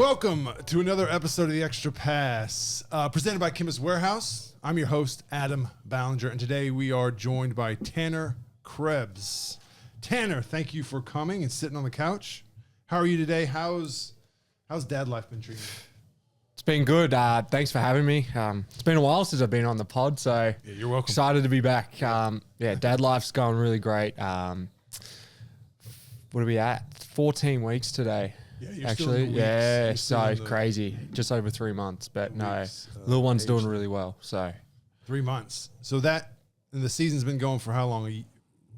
Welcome to another episode of The Extra Pass, presented by Chemist Warehouse. I'm your host, Adam Ballinger, and today we are joined by Tanner Krebs. Tanner, thank you for coming and sitting on the couch. How are you today? How's dad life been treating you? It's been good. Thanks for having me. It's been a while since I've been on the pod, so Yeah, you're welcome. excited to be back. Dad life's going really great. What are we at? 14 weeks today. Yeah, you're actually. still in the weeks. Yeah, You're still so in the crazy. Just over 3 months, but no, weeks, little one's doing age. really well. So 3 months. So and the season's been going for how long?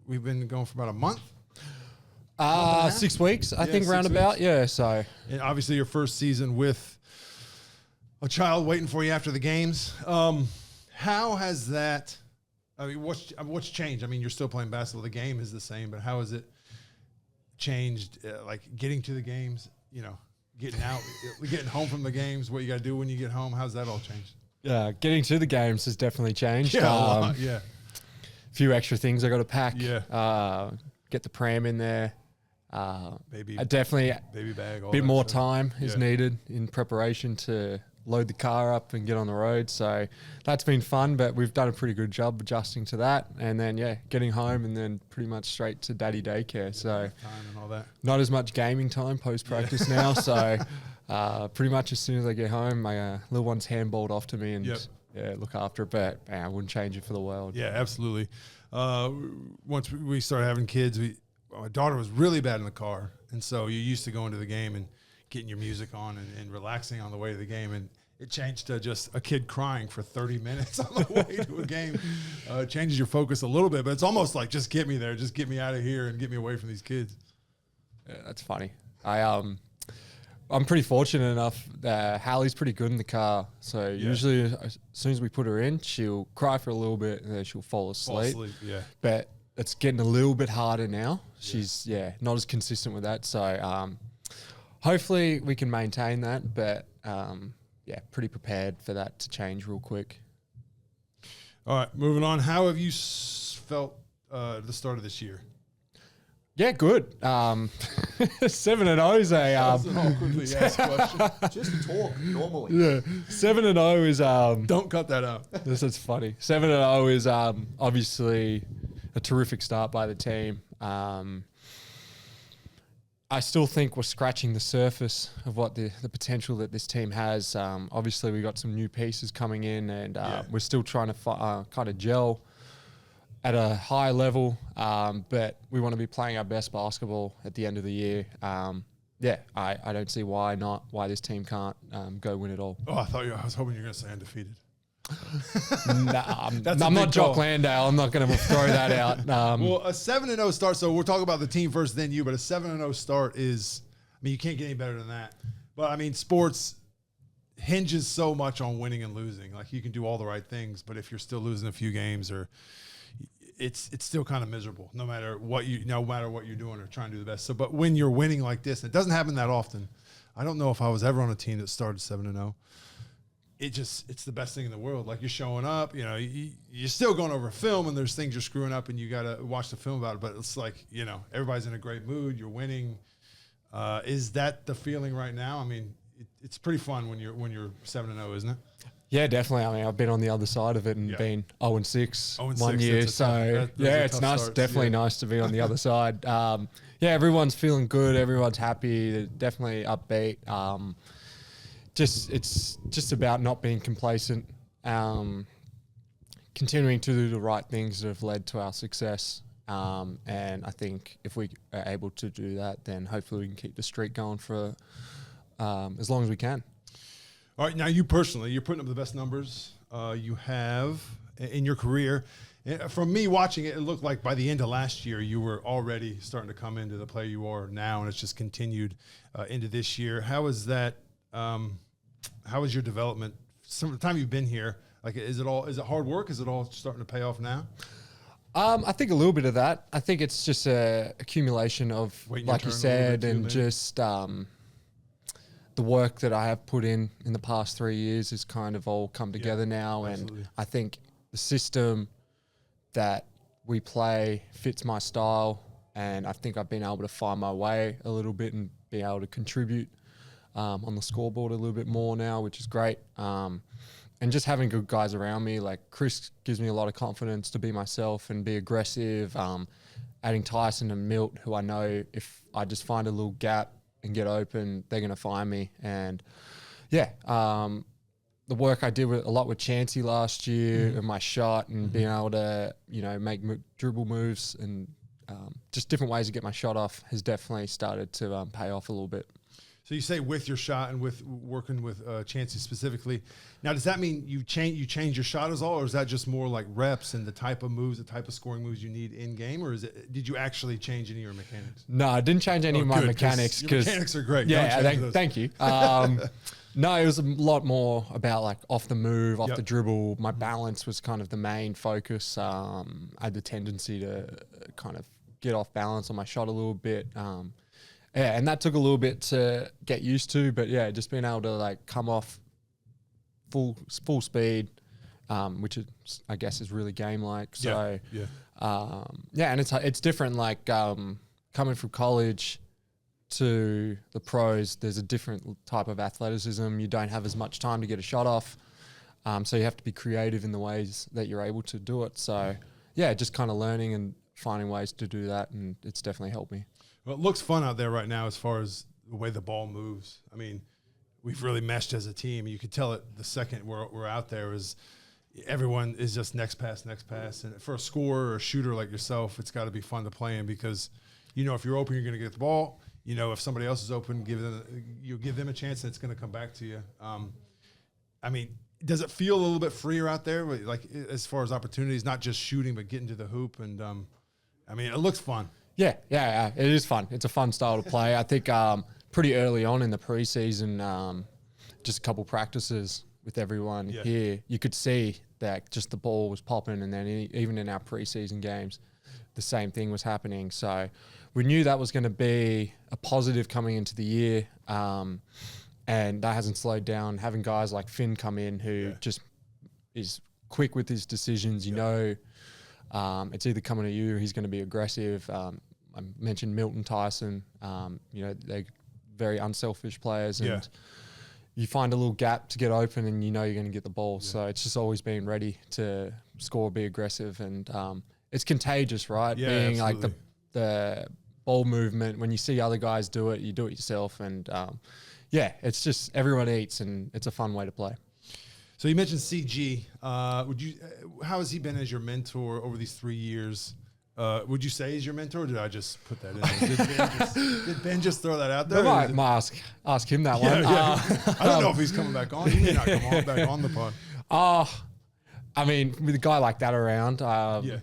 We've been going for about a month? 6 weeks, I think, 6 roundabout. weeks. Yeah, so And obviously your first season with a child waiting for you after the games. How has that, what's changed? I mean, you're still playing basketball. The game is the same, but how has it changed, like getting to the games, getting out, getting home from the games, what you got to do when you get home? How's that all changed? getting to the games has definitely changed. Yeah, a lot, yeah. A few extra things I got to pack. Yeah. Get the pram in there. Baby Definitely baby bag, all a bit that more stuff. time is Yeah. needed in preparation to load the car up and get on the road. So that's been fun, but we've done a pretty good job adjusting to that. And then, getting home and then pretty much straight to daddy daycare. So Time and all that. not as much gaming time post-practice now. So pretty much as soon as I get home, my little one's handballed off to me and look after it. But I wouldn't change it for the world. Yeah, absolutely. Once we started having kids, my daughter was really bad in the car. And so you're used to going to the game and getting your music on and relaxing on the way to the game. And it changed to just a kid crying for 30 minutes on the way to a game. It changes your focus a little bit, but it's almost like, just get me there. Just get me out of here and get me away from these kids. Yeah, that's funny. I'm pretty fortunate enough that Hallie's pretty good in the car. So usually as soon as we put her in, she'll cry for a little bit and then she'll fall asleep. Yeah. But it's getting a little bit harder now. She's not as consistent with that. So hopefully we can maintain that. But pretty prepared for that to change real quick. All right, moving on. How have you felt at the start of this year? Yeah, good. 7-0 is a That's an awkwardly asked question. Just talk normally. 7-0 is Don't cut that out. This is funny. 7-0 is obviously a terrific start by the team. I still think we're scratching the surface of what the potential that this team has. Obviously, we got some new pieces coming in, and we're still trying to kind of gel at a high level. But we want to be playing our best basketball at the end of the year. I don't see why this team can't go win it all. Oh, I was hoping you were going to say undefeated. Nah, I'm That's a not big Jock call. Landale. I'm not going to throw that out. Well, a 7-0 start. So we're talking about the team first, then you. But a 7-0 start is, you can't get any better than that. But sports hinges so much on winning and losing. Like, you can do all the right things, but if you're still losing a few games, or it's still kind of miserable. No matter what you're doing or trying to do the best. So, but when you're winning like this, it doesn't happen that often. I don't know if I was ever on a team that started 7-0. It's the best thing in the world. Like, you're showing up, you're still going over film and there's things you're screwing up and you got to watch the film about it. But it's like, everybody's in a great mood. You're winning. Is that the feeling right now? It's pretty fun when you're 7-0, isn't it? Yeah, definitely. I've been on the other side of it and been 0-6 0-6, 1 year. that's a tough- those are It's tough nice. starts, Definitely nice to be on the other side. Everyone's feeling good. Everyone's happy. They're definitely upbeat. It's just about not being complacent, continuing to do the right things that have led to our success. And I think if we are able to do that, then hopefully we can keep the streak going for as long as we can. All right, now you personally, you're putting up the best numbers you have in your career. From me watching it, it looked like by the end of last year, you were already starting to come into the player you are now, and it's just continued into this year. How is that? How is your development? Some time you've been here, like, is it hard work? Is it all starting to pay off now? I think a little bit of that. I think it's just a accumulation of, Waiting your like you turn a little said, bit too, and maybe? just the work that I have put in the past 3 years has kind of all come together now. absolutely. And I think the system that we play fits my style, and I think I've been able to find my way a little bit and be able to contribute on the scoreboard a little bit more now, which is great. And just having good guys around me, like Chris gives me a lot of confidence to be myself and be aggressive. Adding Tyson and Milt, who I know if I just find a little gap and get open, they're going to find me. And yeah, the work I did a lot with Chancey last year and my shot and being able to, make dribble moves and just different ways to get my shot off has definitely started to pay off a little bit. So you say with your shot and with working with Chancey specifically. Now, does that mean you change your shot as all, or is that just more like reps and the type of moves, the type of scoring moves you need in game, or did you actually change any of your mechanics? No, I didn't change any of my mechanics. Your mechanics are great. Yeah, thank you. No, it was a lot more about like off the move, off the dribble. My balance was kind of the main focus. I had the tendency to kind of get off balance on my shot a little bit. Yeah, and that took a little bit to get used to, but yeah, just being able to like come off full speed, which is, I guess, is really game like. So and it's different. Like coming from college to the pros, there's a different type of athleticism. You don't have as much time to get a shot off, so you have to be creative in the ways that you're able to do it. So yeah, just kind of learning and finding ways to do that, and it's definitely helped me. Well, it looks fun out there right now as far as the way the ball moves. I mean, we've really meshed as a team. You could tell it the second we're out there is everyone is just next pass. And for a scorer or a shooter like yourself, it's got to be fun to play in because, if you're open, you're going to get the ball. If somebody else is open, you give them a chance and it's going to come back to you. I mean, does it feel a little bit freer out there, like as far as opportunities, not just shooting, but getting to the hoop? And I mean, it looks fun. Yeah, it is fun. It's a fun style to play. I think pretty early on in the preseason, just a couple practices with everyone here, you could see that just the ball was popping, and then even in our preseason games, the same thing was happening. So we knew that was going to be a positive coming into the year, and that hasn't slowed down. Having guys like Finn come in who just is quick with his decisions, it's either coming to you or he's going to be aggressive. I mentioned Milton Tyson. They're very unselfish players, and you find a little gap to get open, and you're going to get the ball. Yeah. So it's just always being ready to score, be aggressive, and it's contagious, right? Yeah, being absolutely. like the ball movement. When you see other guys do it, you do it yourself, and it's just everyone eats, and it's a fun way to play. So you mentioned CG. How has he been as your mentor over these 3 years? Would you say he's your mentor, or did I just put that in? Did Ben just throw that out there? I might ask him that one. Yeah. I don't know if he's coming back on. He may not come back on the pod. I mean, with a guy like that around,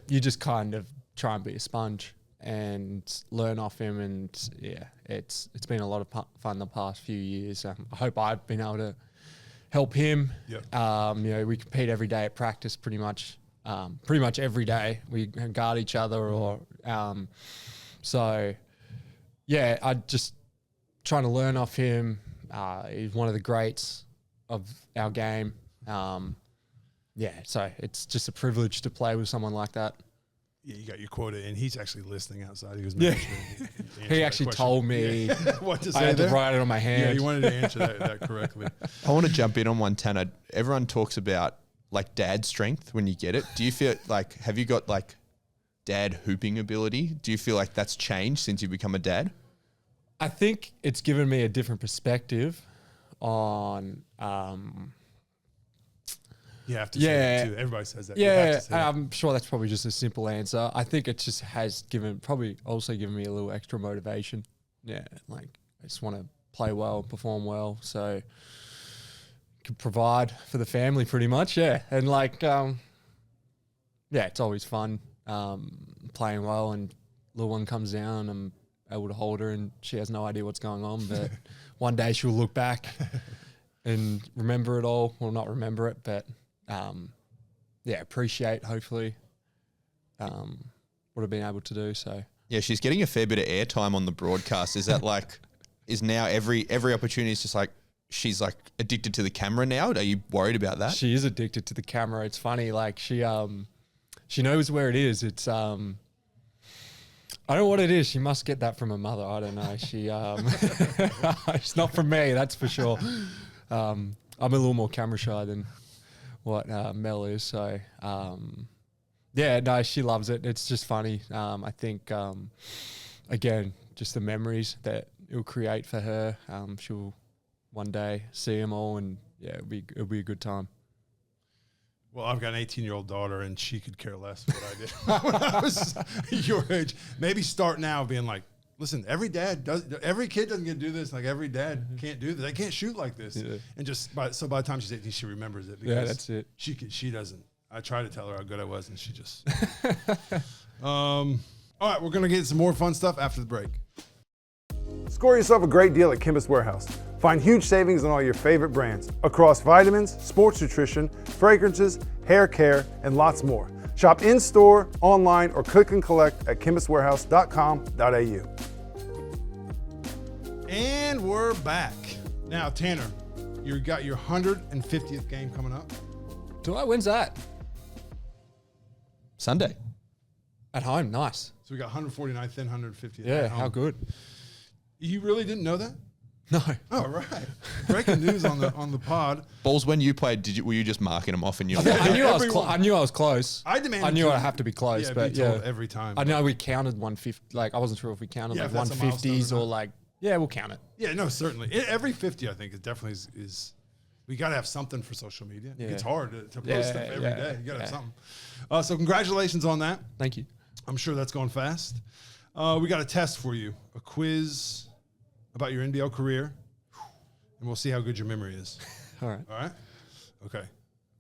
you just kind of try and be a sponge and learn off him. And it's been a lot of fun the past few years. I hope I've been able to help him. Yep. We compete every day at practice, pretty much every day. We guard each other, I just trying to learn off him. He's one of the greats of our game. So it's just a privilege to play with someone like that. Yeah, you got your quota, and he's actually listening outside. He was he actually told me what to say. I had there? to write it on my hand. Yeah, he wanted to answer that correctly. I want to jump in on one, Tanner. Everyone talks about like dad strength when you get it. Do you feel like, have you got like dad hooping ability? Do you feel like that's changed since you've become a dad? I think it's given me a different perspective on you have to say that too. Everybody says that. Yeah, I'm sure that's probably just a simple answer. I think it just has also given me a little extra motivation. Yeah, like I just want to play well, perform well, so can provide for the family pretty much. Yeah, and like it's always fun playing well, and little one comes down, I'm able to hold her, and she has no idea what's going on, but one day she'll look back and remember it all. Well, not remember it, but appreciate, hopefully, what I've been able to do. So yeah, she's getting a fair bit of airtime on the broadcast. Is that like, is now every opportunity is just like, she's like addicted to the camera now? Are you worried about that? She is addicted to the camera. It's funny, like she knows where it is. It's I don't know what it is. She must get that from her mother. I don't know. She it's not from me, that's for sure. I'm a little more camera shy than what Mel is. So yeah, no, she loves it. It's just funny. I think again, just the memories that it'll create for her. She'll one day see them all, and yeah, it'll be a good time. Well, I've got an 18-year-old daughter, and she could care less what I did when I was your age. Maybe start now being like, listen, every kid doesn't get to do this. Like, every dad can't do this. They can't shoot like this. Yeah. And just by the time she's 18, she remembers it. Yeah, that's it. She doesn't. I tried to tell her how good I was, and she just. All right, we're going to get some more fun stuff after the break. Score yourself a great deal at Chemist Warehouse. Find huge savings on all your favorite brands across vitamins, sports nutrition, fragrances, hair care, and lots more. Shop in-store, online, or click and collect at chemistwarehouse.com.au. And we're back. Now, Tanner, you got your 150th game coming up. Do I? When's that? Sunday. At home, nice. So we got 149th, then 150th. Yeah, how good. You really didn't know that? No. Oh, right. Breaking news on the pod. Balls, when you played, were you just marking them off in your? I knew I was close. I knew I'd have to be close, but yeah, every time. I know we counted 150. Like, I wasn't sure if we counted like 150s or like. Yeah, we'll count it. Yeah, no, certainly. Every 50, I think, it definitely is. We got to have something for social media. Yeah. It's hard to post stuff every day. You got to have something. So congratulations on that. Thank you. I'm sure that's going fast. We got a test for you, a quiz about your NBL career, and we'll see how good your memory is. All right. All right? Okay.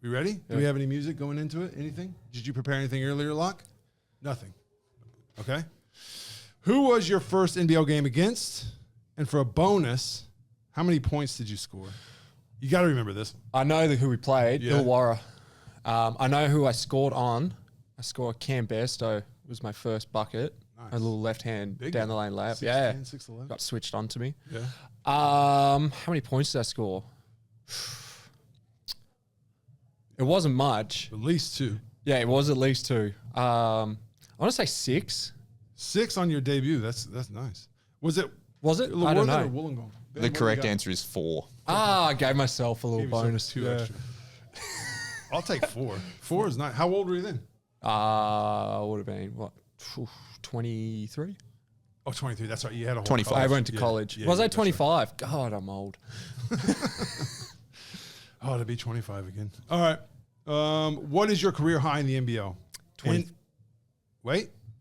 We ready? Yeah. Do we have any music going into it? Anything? Did you prepare anything earlier, Locke? Nothing. Okay. Who was your first NBL game against? And for a bonus, how many points did you score? You got to remember this one. I know who we played, Illawarra. I know who I scored on. I scored Cam Bairstow was my first bucket. Nice. A little left hand down the lane layup. 6'11". Got switched on to me. Yeah. How many points did I score? It wasn't much. At least 2. Yeah, it was at least 2. I want to say 6. 6 on your debut. That's nice. Was it? I don't know. Wollongong? The correct answer is 4. I gave myself a little bonus. 2 extra. I'll take 4. 4 is nice. How old were you then? Would have been what? 23? Oh, 23. That's right. You had a whole 25. I went to college. Was I 25? Right. God, I'm old. To be 25 again. All right. What is your career high in the NBL? 20.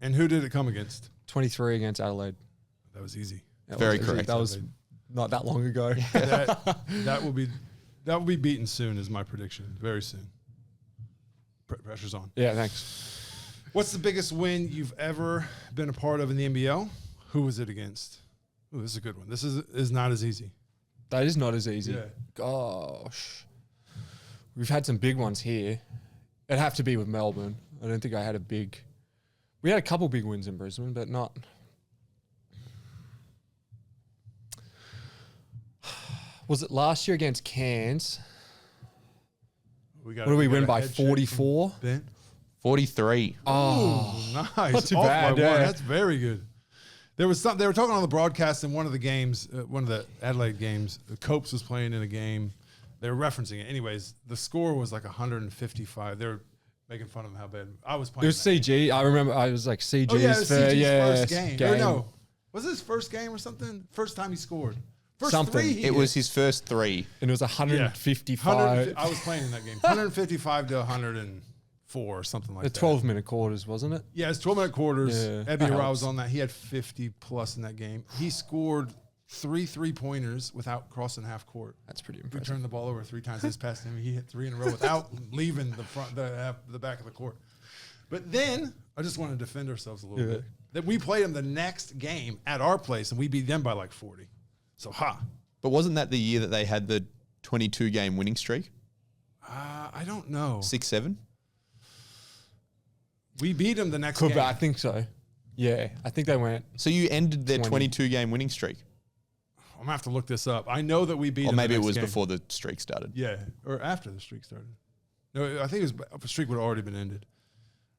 And who did it come against? 23 against Adelaide. That was easy. Very correct. That was not that long ago. that will be beaten soon is my prediction. Very soon. Pressure's on. Yeah, thanks. What's the biggest win you've ever been a part of in the NBL? Who was it against? Ooh, this is a good one. This is not as easy. That is not as easy. Yeah. Gosh. We've had some big ones here. It'd have to be with Melbourne. I don't think I had a big... We had a couple big wins in Brisbane, but not... Was it last year against Cairns? What did we win by? 44? 43. Oh, nice. Not too bad. Yeah. That's very good. There was something they were talking on the broadcast in one of the games, one of the Adelaide games. Copes was playing in a game. They were referencing it. Anyways, the score was like 155. They were making fun of how bad I was playing. It was CG. I remember I was like CG's first game. Or no, was it his first game or something? First time he scored. First something. 3 It was his first 3. And it was 155. I was playing in that game. 155 to 104 or something like that. The 12-minute quarters, wasn't it? Yeah, it's 12-minute quarters. Yeah, Ebby Arau was on that. He had 50 plus in that game. He scored 3 3-pointers without crossing half court. That's pretty We impressive. turned the ball over 3 times. This past him, he hit 3 in a row without leaving the back of the court. But then I just want to defend ourselves a little bit. That we played them the next game at our place, and we beat them by like 40. So But wasn't that the year that they had the 22-game winning streak? I don't know. 6-7. We beat them the next game. I think so. Yeah, I think they went. So you ended their 20. 22-game winning streak. I'm gonna have to look this up. I know that we beat. Or them maybe the it next was game. before the streak started. Yeah, or after the streak started. No, I think the streak would have already been ended.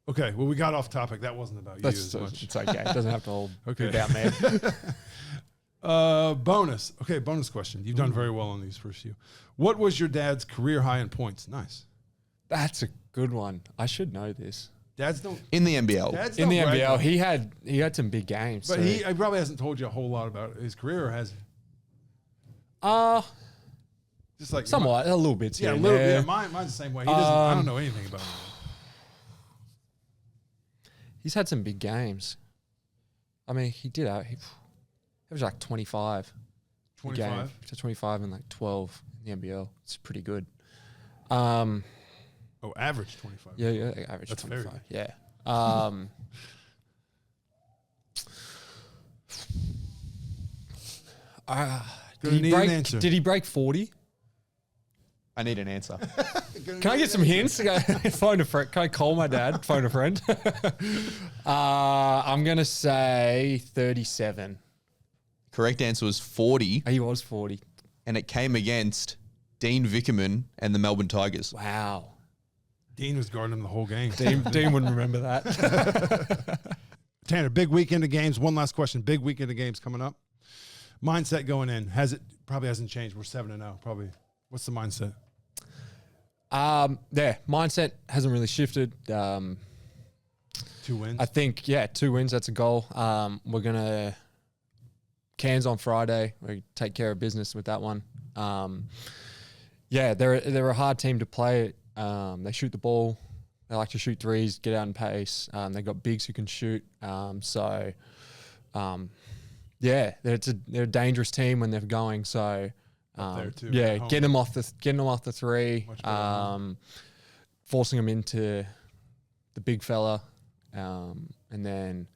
Okay, well, we got off topic. That wasn't about you as much. It's okay. It doesn't have to all Okay. be about me. Bonus. Okay, bonus question. You've done very well on these first few. What was your dad's career high in points? Nice. That's a good one. I should know this. Dads don't. In the NBL. Dads In don't the brag NBL, about it. he had some big games. But so. he probably hasn't told you a whole lot about his career, or has he? Just like Somewhat, a little bit. Yeah, a here and little there. bit. Mine's the same way. He doesn't. I don't know anything about him. He's had some big games. I mean, he did. He was like 25. 25. So 25 and like 12 in the NBL. It's pretty good. Oh, average 25. Yeah, average That's very 25. good. Yeah. Gonna need an answer. Did he break 40? I need an answer. Can I get some hints? Phone a friend. Can I call my dad? Phone a friend. I'm gonna say 37. Correct answer was 40, He was 40. and it came against Dean Vickerman and the Melbourne Tigers. Wow. Dean was guarding him the whole game. Dean wouldn't remember that. Tanner, big weekend of games. One last question. Big weekend of games coming up. Mindset going in. Probably hasn't changed. We're 7-0. Probably. What's the mindset? Mindset hasn't really shifted. 2 wins. I think, 2 wins, that's a goal. We're going to Cairns on Friday. We take care of business with that one. They're a hard team to play. They shoot the ball. They like to shoot threes, get out in pace. They've got bigs who can shoot. They're a dangerous team when they're going. So, there too, getting them off the three, Much better. forcing them into the big fella, and then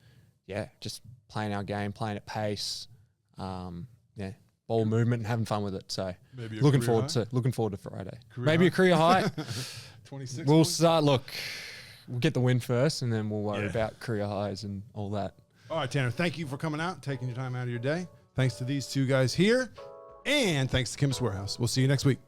just playing our game, playing at pace, ball movement and having fun with it. So Maybe a looking career forward to Friday. Career Maybe high? a career high. 26. We'll points? start. Look, we'll get the win first, and then we'll worry Yeah. about career highs and all that. All right, Tanner, thank you for coming out, taking your time out of your day. Thanks to these two guys here, and thanks to Chemist Warehouse. We'll see you next week.